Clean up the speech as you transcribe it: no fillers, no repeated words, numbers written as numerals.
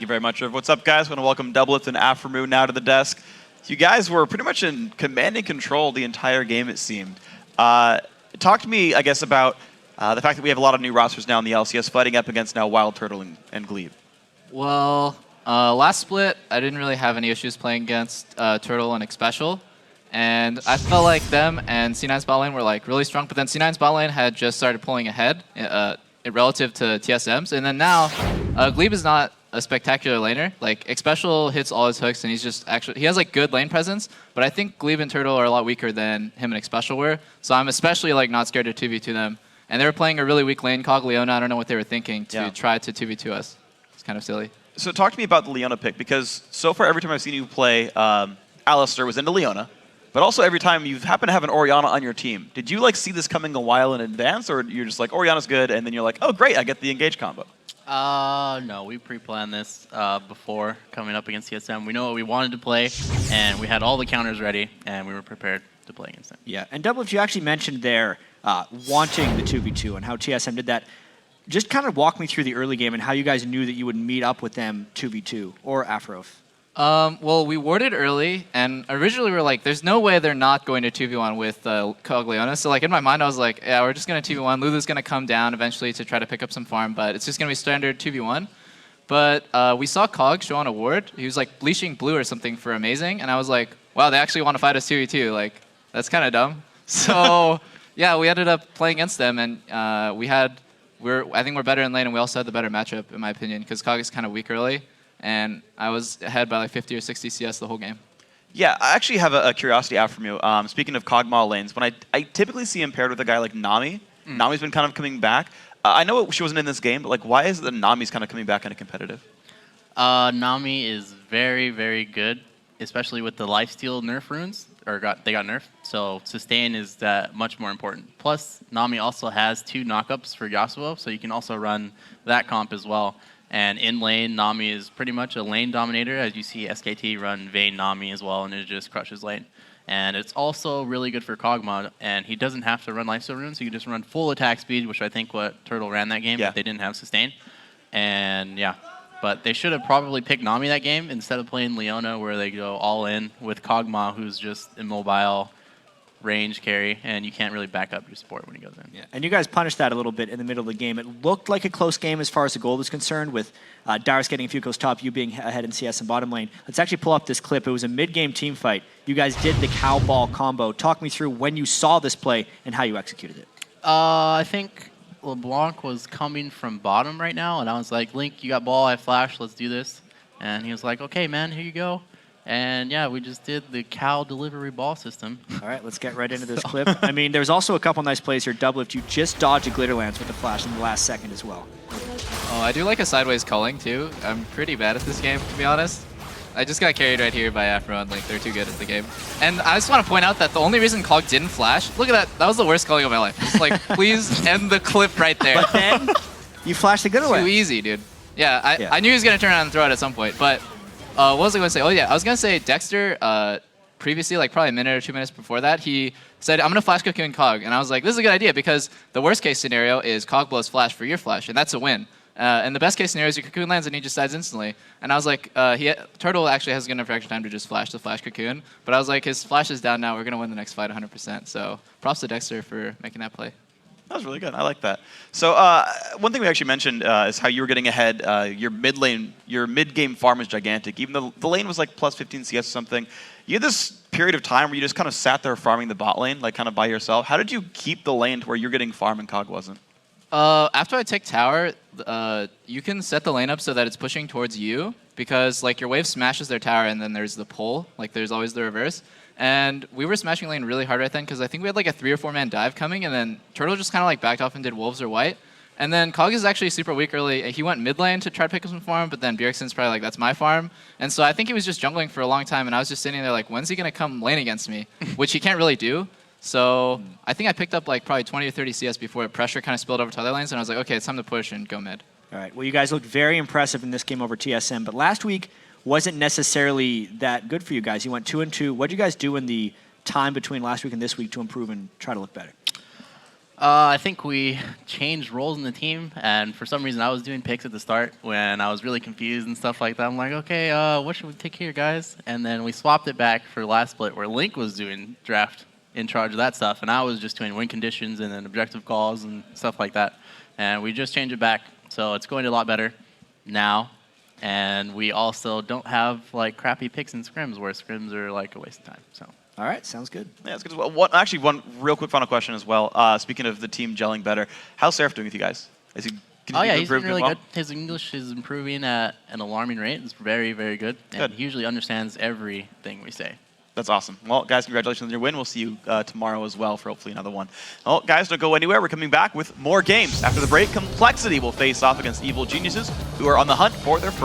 you very much. What's up, guys? I want to welcome Doublelift and Aframu now to the desk. You guys were pretty much in command and control the entire game, it seemed. Talk to me, I guess, about the fact that we have a lot of new rosters now in the LCS fighting up against now Wild Turtle and Glebe. Well, last split, I didn't really have any issues playing against Turtle and Xpecial. And I felt like them and C9's bot lane were like really strong, but then C9's bot lane had just started pulling ahead relative to TSM's. And then now, Glebe is not a spectacular laner. Like, Xpecial hits all his hooks, and he's just actually, he has like good lane presence, but I think Glebe and Turtle are a lot weaker than him and Xpecial were. So I'm especially like not scared to 2v2 them. And they were playing a really weak lane, Cog Leona. I don't know what they were thinking to try to 2v2 us. It's kind of silly. So talk to me about the Leona pick, because so far every time I've seen you play, Alistair was into Leona, but also every time you happen to have an Orianna on your team. Did you like see this coming a while in advance, or you're just like, Orianna's good, and then you're like, oh great, I get the engage combo? No, we pre-planned this before coming up against TSM. We know what we wanted to play, and we had all the counters ready, and we were prepared to play against them. Yeah, and Doublelift, you actually mentioned there wanting the 2v2 and how TSM did that. Just kind of walk me through the early game and how you guys knew that you would meet up with them 2v2 or Afro. Well, we warded early, and originally we were like, there's no way they're not going to 2v1 with Cog Leona. So like in my mind, I was like, yeah, we're just going to 2v1. Lulu's going to come down eventually to try to pick up some farm, but it's just going to be standard 2v1. But we saw Cog show on a ward. He was like bleaching blue or something for Amazing, and I was like, wow, they actually want to fight us 2v2. Like, that's kind of dumb. So yeah, we ended up playing against them, and I think we're better in lane, and we also had the better matchup, in my opinion, because Cog is kind of weak early. And I was ahead by like 50 or 60 CS the whole game. Yeah, I actually have a curiosity out from you. Speaking of Kog'Maw lanes, when I typically see him paired with a guy like Nami. Nami's been kind of coming back. I know she wasn't in this game, but like, why is it that Nami's kind of coming back in a competitive? Nami is very, very good, especially with the lifesteal nerf runes, they got nerfed. So sustain is that much more important. Plus, Nami also has 2 knockups for Yasuo, so you can also run that comp as well. And in lane, Nami is pretty much a lane dominator, as you see SKT run Vayne Nami as well, and it just crushes lane. And it's also really good for Kog'Maw, and he doesn't have to run lifesteal runes, so you can just run full attack speed, which I think what Turtle ran that game, but they didn't have sustain. And yeah, but they should have probably picked Nami that game instead of playing Leona, where they go all in with Kog'Maw, who's just immobile, range carry, and you can't really back up your support when he goes in. Yeah, and you guys punished that a little bit in the middle of the game. It looked like a close game as far as the gold is concerned, with Darius getting a few kills top, you being ahead in CS and bottom lane. Let's actually pull up this clip. It was a mid-game team fight. You guys did the cow ball combo. Talk me through when you saw this play and how you executed it. I think LeBlanc was coming from bottom right now, and I was like, Link, you got ball, I have flash, let's do this. And he was like, okay, man, here you go. And yeah, we just did the cow delivery ball system. All right, let's get right into this clip. I mean, there's also a couple nice plays here. Doublelift, you just dodged a glitter lance with the flash in the last second as well. Oh, I do like a sideways culling too. I'm pretty bad at this game, to be honest. I just got carried right here by Afro and Link. They're too good at the game. And I just want to point out that the only reason Cog didn't flash, look at that. That was the worst culling of my life. Just like, please end the clip right there. But then you flashed the glitter lance. Too easy, dude. Yeah, I knew he was going to turn around and throw it at some point, but what was I going to say? Oh yeah, I was going to say Dexter, previously, like probably a minute or 2 minutes before that, he said, I'm going to flash cocoon Cog. And I was like, this is a good idea, because the worst case scenario is Cog blows flash for your flash, and that's a win. And the best case scenario is your cocoon lands and he just dies instantly. And I was like, Turtle actually has good enough extra time to just flash the flash cocoon. But I was like, his flash is down now, we're going to win the next fight 100%. So props to Dexter for making that play. That was really good. I like that. So one thing we actually mentioned is how you were getting ahead. Your mid-game farm is gigantic. Even though the lane was like plus 15 CS or something, you had this period of time where you just kind of sat there farming the bot lane, like kind of by yourself. How did you keep the lane to where you're getting farm and Cog wasn't? After I take tower, you can set the lane up so that it's pushing towards you, because like your wave smashes their tower and then there's the pull. Like there's always the reverse. And we were smashing lane really hard right then, because I think we had like a 3 or 4 man dive coming, and then Turtle just kind of like backed off and did wolves or white. And then Cog is actually super weak early. He went mid lane to try to pick up some farm, but then Bjergsen's probably like, that's my farm. And so I think he was just jungling for a long time, and I was just sitting there like, when's he going to come lane against me? Which he can't really do. So I think I picked up like probably 20 or 30 CS before pressure kind of spilled over to other lanes, and I was like, okay, it's time to push and go mid. All right, well, you guys looked very impressive in this game over TSM, but last week wasn't necessarily that good for you guys. You went 2-2. What did you guys do in the time between last week and this week to improve and try to look better? I think we changed roles in the team, and for some reason I was doing picks at the start when I was really confused and stuff like that. I'm like, okay, what should we pick here, guys? And then we swapped it back for last split where Link was doing draft in charge of that stuff, and I was just doing win conditions and then objective calls and stuff like that. And we just changed it back, so it's going a lot better now. And we also don't have like crappy picks in scrims where scrims are like a waste of time. So. All right, sounds good. Yeah, it's good as well. Actually, one real quick final question as well. Speaking of the team gelling better, how's Seraph doing with you guys? Is he? Oh yeah, he's doing improving really well? good. His English is improving at an alarming rate. It's very, very good. And Good. he usually understands everything we say. That's awesome. Well, guys, congratulations on your win. We'll see you tomorrow as well for hopefully another one. Well, guys, don't go anywhere. We're coming back with more games. After the break, Complexity will face off against Evil Geniuses, who are on the hunt for their first